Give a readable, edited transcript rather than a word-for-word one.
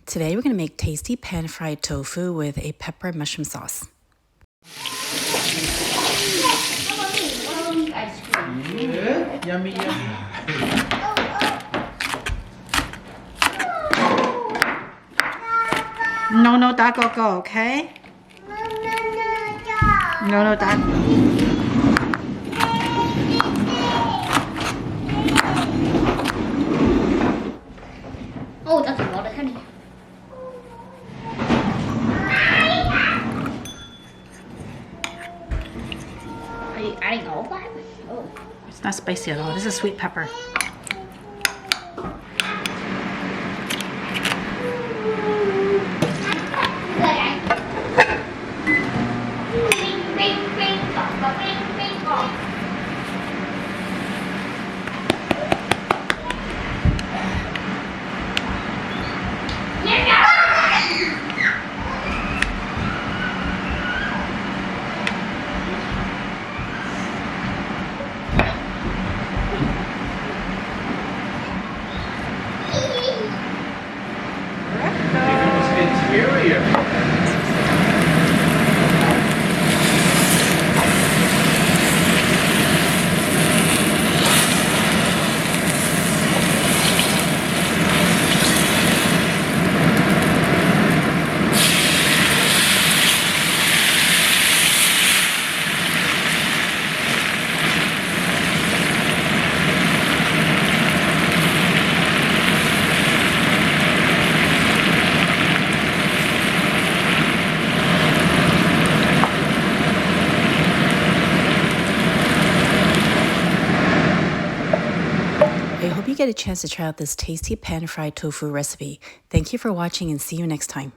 Today we're going to make tasty pan-fried tofu with a pepper mushroom sauce. Good. Yummy, yummy. No, Dad, go, okay? No, Dad. Oh, that's a lot of honey. Are you adding all of that? Oh. It's not spicy at all. This is sweet pepper. I hope you get a chance to try out this tasty pan-fried tofu recipe. Thank you for watching and see you next time.